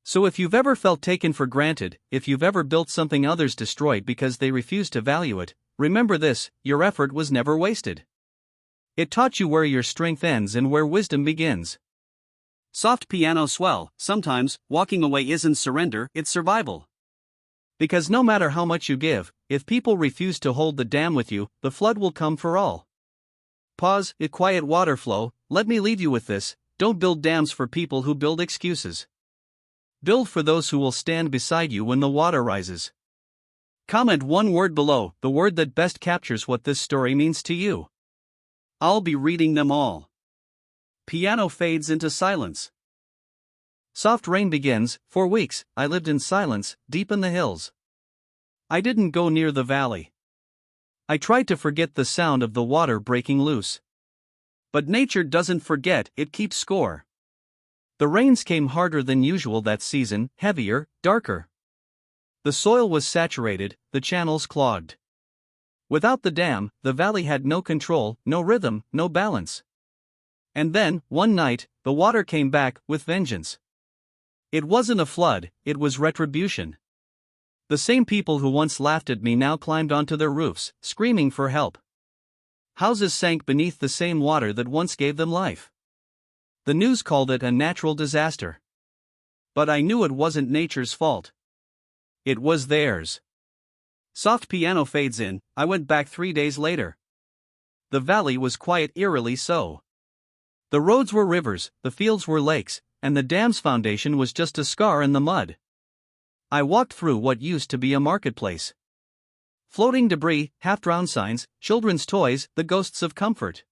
So if you've ever felt taken for granted, if you've ever built something others destroyed because they refused to value it, remember this: your effort was never wasted. It taught you where your strength ends and where wisdom begins. Soft piano swell. Sometimes, walking away isn't surrender, it's survival. Because no matter how much you give, if people refuse to hold the dam with you, the flood will come for all. Pause, a quiet water flow. Let me leave you with this: don't build dams for people who build excuses. Build for those who will stand beside you when the water rises. Comment one word below, the word that best captures what this story means to you. I'll be reading them all. Piano fades into silence. Soft rain begins. For weeks, I lived in silence, deep in the hills. I didn't go near the valley. I tried to forget the sound of the water breaking loose. But nature doesn't forget, it keeps score. The rains came harder than usual that season, heavier, darker. The soil was saturated, the channels clogged. Without the dam, the valley had no control, no rhythm, no balance. And then, one night, the water came back, with vengeance. It wasn't a flood, it was retribution. The same people who once laughed at me now climbed onto their roofs, screaming for help. Houses sank beneath the same water that once gave them life. The news called it a natural disaster. But I knew it wasn't nature's fault. It was theirs. Soft piano fades in. I went back 3 days later. The valley was quiet, eerily so. The roads were rivers, the fields were lakes, and the dam's foundation was just a scar in the mud. I walked through what used to be a marketplace. Floating debris, half-drowned signs, children's toys, the ghosts of comfort.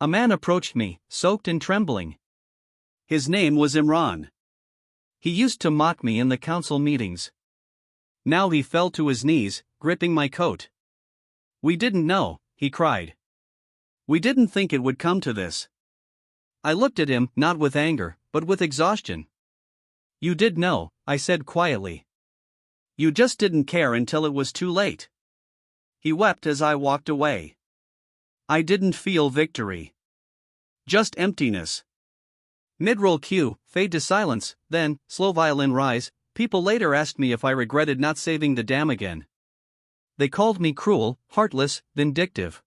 A man approached me, soaked and trembling. His name was Imran. He used to mock me in the council meetings. Now he fell to his knees, gripping my coat. "We didn't know," he cried. "We didn't think it would come to this." I looked at him, not with anger, but with exhaustion. "You did know," I said quietly. "You just didn't care until it was too late." He wept as I walked away. I didn't feel victory. Just emptiness. Mid-roll cue, fade to silence, then, slow violin rise. People later asked me if I regretted not saving the dam again. They called me cruel, heartless, vindictive.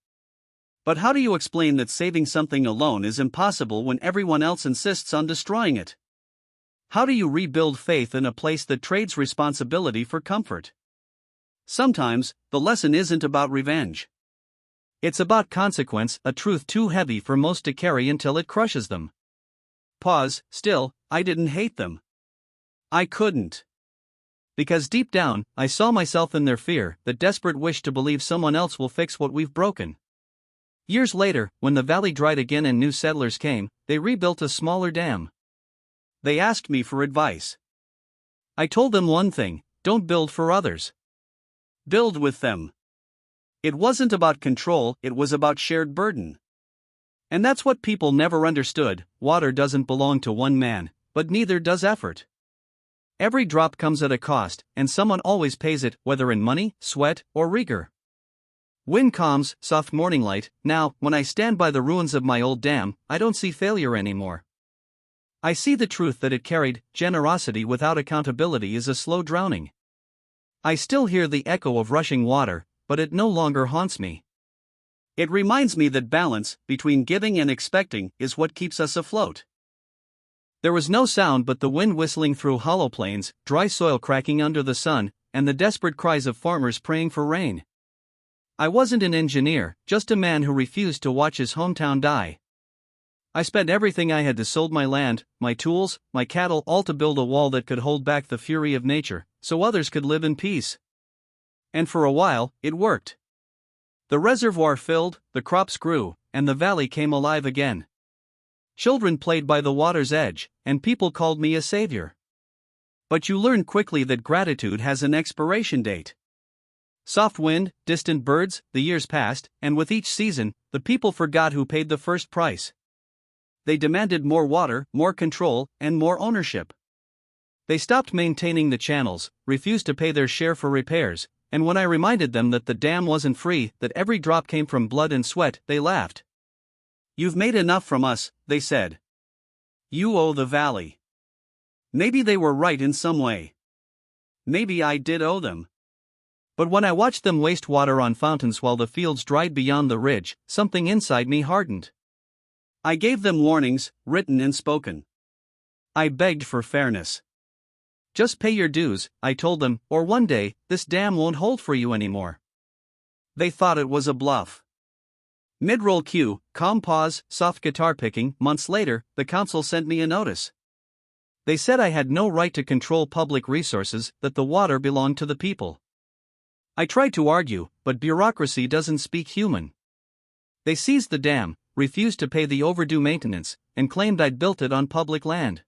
But how do you explain that saving something alone is impossible when everyone else insists on destroying it? How do you rebuild faith in a place that trades responsibility for comfort? Sometimes, the lesson isn't about revenge. It's about consequence, a truth too heavy for most to carry until it crushes them. Pause. Still, I didn't hate them. I couldn't. Because deep down, I saw myself in their fear, the desperate wish to believe someone else will fix what we've broken. Years later, when the valley dried again and new settlers came, they rebuilt a smaller dam. They asked me for advice. I told them one thing: don't build for others. Build with them. It wasn't about control, it was about shared burden. And that's what people never understood: water doesn't belong to one man, but neither does effort. Every drop comes at a cost, and someone always pays it, whether in money, sweat, or rigor. Wind calms, soft morning light. Now, when I stand by the ruins of my old dam, I don't see failure anymore. I see the truth that it carried. Generosity without accountability is a slow drowning. I still hear the echo of rushing water, but it no longer haunts me. It reminds me that balance, between giving and expecting, is what keeps us afloat. There was no sound but the wind whistling through hollow plains, dry soil cracking under the sun, and the desperate cries of farmers praying for rain. I wasn't an engineer, just a man who refused to watch his hometown die. I spent everything I had to sold my land, my tools, my cattle, all to build a wall that could hold back the fury of nature, so others could live in peace. And for a while, it worked. The reservoir filled, the crops grew, and the valley came alive again. Children played by the water's edge, and people called me a savior. But you learn quickly that gratitude has an expiration date. Soft wind, distant birds, the years passed, and with each season, the people forgot who paid the first price. They demanded more water, more control, and more ownership. They stopped maintaining the channels, refused to pay their share for repairs, and when I reminded them that the dam wasn't free, that every drop came from blood and sweat, they laughed. "You've made enough from us," they said. "You owe the valley." Maybe they were right in some way. Maybe I did owe them. But when I watched them waste water on fountains while the fields dried beyond the ridge, something inside me hardened. I gave them warnings, written and spoken. I begged for fairness. Just pay your dues, I told them, or one day, this dam won't hold for you anymore. They thought it was a bluff. Mid-roll cue, calm pause, soft guitar picking. Months later, the council sent me a notice. They said I had no right to control public resources, that the water belonged to the people. I tried to argue, but bureaucracy doesn't speak human. They seized the dam, refused to pay the overdue maintenance, and claimed I'd built it on public land.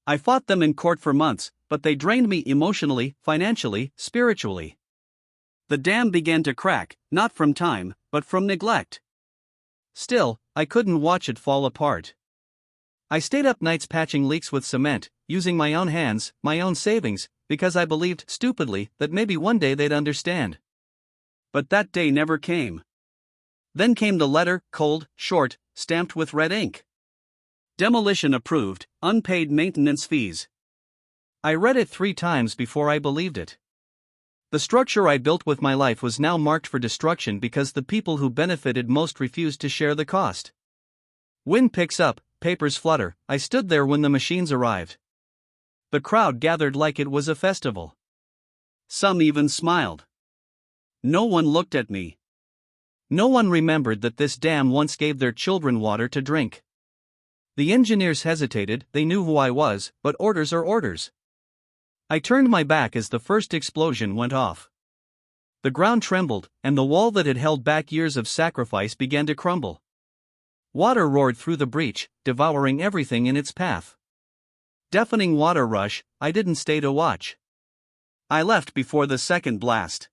I fought them in court for months, but they drained me emotionally, financially, spiritually. The dam began to crack, not from time, but from neglect. Still, I couldn't watch it fall apart. I stayed up nights patching leaks with cement, using my own hands, my own savings, because I believed, stupidly, that maybe one day they'd understand. But that day never came. Then came the letter, cold, short, stamped with red ink. Demolition approved, unpaid maintenance fees. I read it 3 times before I believed it. The structure I built with my life was now marked for destruction because the people who benefited most refused to share the cost. Wind picks up, papers flutter. I stood there when the machines arrived. The crowd gathered like it was a festival. Some even smiled. No one looked at me. No one remembered that this dam once gave their children water to drink. The engineers hesitated, they knew who I was, but orders are orders. I turned my back as the first explosion went off. The ground trembled, and the wall that had held back years of sacrifice began to crumble. Water roared through the breach, devouring everything in its path. Deafening water rush, I didn't stay to watch. I left before the second blast.